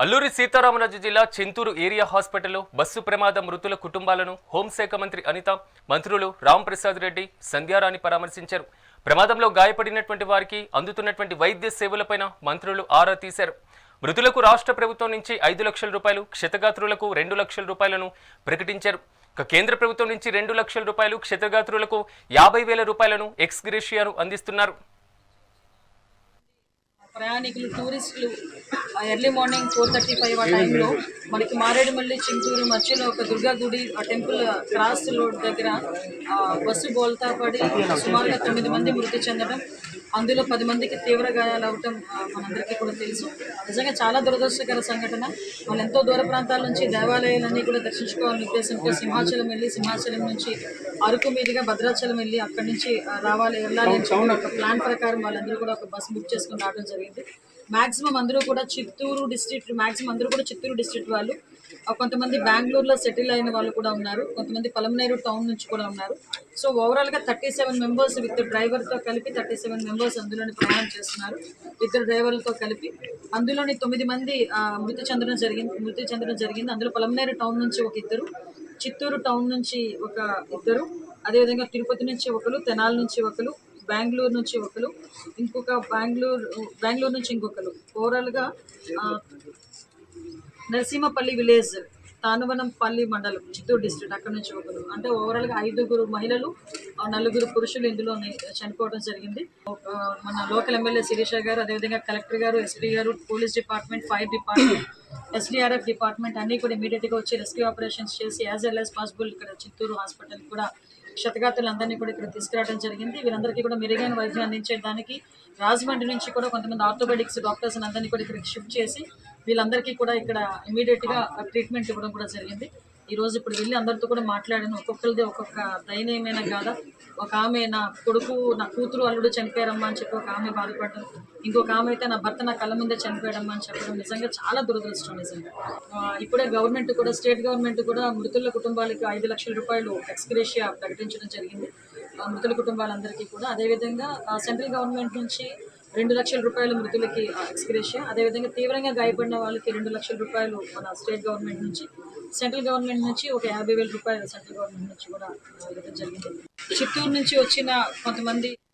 అల్లూరి సీతారామరాజు జిల్లా చింతూరు ఏరియా హాస్పిటల్లో బస్సు ప్రమాద మృతుల కుటుంబాలను హోంశాఖ మంత్రి అనిత, మంత్రులు రాంప్రసాద్ రెడ్డి, సంధ్యారాణి పరామర్శించారు. ప్రమాదంలో గాయపడినటువంటి వారికి అందుతున్నటువంటి వైద్య సేవలపైన మంత్రులు ఆరా తీశారు. మృతులకు రాష్ట్ర ప్రభుత్వం నుంచి 5 లక్షల రూపాయలు, క్షతగాత్రులకు 2 లక్షల రూపాయలను ప్రకటించారు. కేంద్ర ప్రభుత్వం నుంచి 2 లక్షల రూపాయలు, క్షతగాత్రులకు 50,000 రూపాయలను ఎక్స్ గ్రేషియాను అందిస్తున్నారు. ప్రయాణికులు టూరిస్టులు ఎర్లీ మార్నింగ్ 4:35 ఆ టైంలో మనకి మారేడుమల్లి చింతూరు మధ్యలో ఒక దుర్గా గుడి ఆ టెంపుల్ క్రాస్ రోడ్ దగ్గర బస్సు బోల్తా పడి సుమారుగా 9 మంది మృతి చెందడం, అందులో 10 మందికి తీవ్ర గాయాలు అవటం మనందరికీ కూడా తెలుసు. నిజంగా చాలా దురదృష్టకర సంఘటన. వాళ్ళు ఎంతో దూర ప్రాంతాల నుంచి దేవాలయాలన్నీ కూడా దర్శించుకోవాలనే ఉద్దేశంతో సింహాచలం వెళ్ళి, సింహాచలం నుంచి అరకు మీదుగా భద్రాచలం వెళ్ళి అక్కడి నుంచి వెళ్ళాలి అని ఒక ప్లాన్ ప్రకారం వాళ్ళందరూ కూడా ఒక బస్సు బుక్ చేసుకుని రావడం జరిగింది. మ్యాక్సిమం అందరూ కూడా చిత్తూరు డిస్ట్రిక్ట్ వాళ్ళు, కొంతమంది బెంగళూరులో సెటిల్ అయిన వాళ్ళు కూడా ఉన్నారు, కొంతమంది పలమనేరు టౌన్ నుంచి కూడా ఉన్నారు. సో ఓవరాల్గా 37 మెంబర్స్ విత్ డ్రైవర్తో కలిపి 37 మెంబర్స్ అందులోని ప్రయాణం చేస్తున్నారు. 2 డ్రైవర్లతో కలిపి అందులోని 9 మంది మృతి చెందడం జరిగింది. అందులో పలమనేరు టౌన్ నుంచి ఒక 2, చిత్తూరు టౌన్ నుంచి ఒక 2, అదేవిధంగా తిరుపతి నుంచి ఒకరు, తెనాలి నుంచి ఒకరు, బెంగళూరు నుంచి ఒకరు, ఇంకొక బెంగళూరు నుంచి ఇంకొకరు. ఓవరాల్గా నరసింహపల్లి విలేజ్, తానువనంపల్లి మండలం, చిత్తూరు డిస్ట్రిక్ట్, అక్కడ నుంచి ఒకరు. అంటే ఓవరాల్గా 5 మహిళలు, 4 పురుషులు ఇందులో చనిపోవడం జరిగింది. మన లోకల్ ఎమ్మెల్యే శిరీష గారు, అదేవిధంగా కలెక్టర్ గారు, ఎస్పీ గారు, police department, fire department, SDRF department అన్నీ కూడా ఇమీడియట్గా వచ్చి రెస్క్యూ ఆపరేషన్స్ చేసి యాజ్ వెల్ యాజ్ పాసిబుల్ ఇక్కడ చిత్తూరు హాస్పిటల్ కూడా క్షతగాతులందరినీ కూడా ఇక్కడ తీసుకురావడం జరిగింది. వీరందరికీ కూడా మెరుగైన వైద్యం అందించడానికి రాజమండ్రి నుంచి కూడా కొంతమంది ఆర్థోపెడిక్స్ డాక్టర్స్ అందరినీ కూడా ఇక్కడికి షిఫ్ట్ చేసి వీళ్ళందరికీ కూడా ఇక్కడ ఇమీడియట్గా ట్రీట్మెంట్ ఇవ్వడం కూడా జరిగింది. ఈరోజు ఇప్పుడు వెళ్ళి అందరితో కూడా మాట్లాడాను. ఒక్కొక్కరిది ఒక్కొక్క దయనీయమైన గాథ. ఒక ఆమె నా కూతురు అల్లుడు చనిపోయారమ్మా అని చెప్పి ఒక ఆమె బాధపడడం, ఇంకొక ఆమె అయితే నా భర్త నా కళ్ళ ముందే చనిపోయాడమ్మా అని చెప్పడం నిజంగా చాలా దురదృష్టం. నిజంగా ఇప్పుడే స్టేట్ గవర్నమెంట్ కూడా మృతుల కుటుంబాలకు 5 లక్షల రూపాయలు ఎక్స్ గ్రేషియా ప్రకటించడం జరిగింది మృతుల కుటుంబాలందరికీ కూడా. అదేవిధంగా సెంట్రల్ గవర్నమెంట్ నుంచి 2 లక్షల రూపాయలు మృతులకి ఎక్స్ గ్రేషియా, అదేవిధంగా తీవ్రంగా గాయపడిన వాళ్ళకి 2 లక్షల రూపాయలు మన స్టేట్ గవర్నమెంట్ నుంచి, సెంట్రల్ గవర్నమెంట్ నుంచి ఒక 50,000 రూపాయలు సెంట్రల్ గవర్నమెంట్ నుంచి కూడా ఇవ్వడం జరిగింది. చిత్తూరు నుంచి వచ్చిన కొంతమంది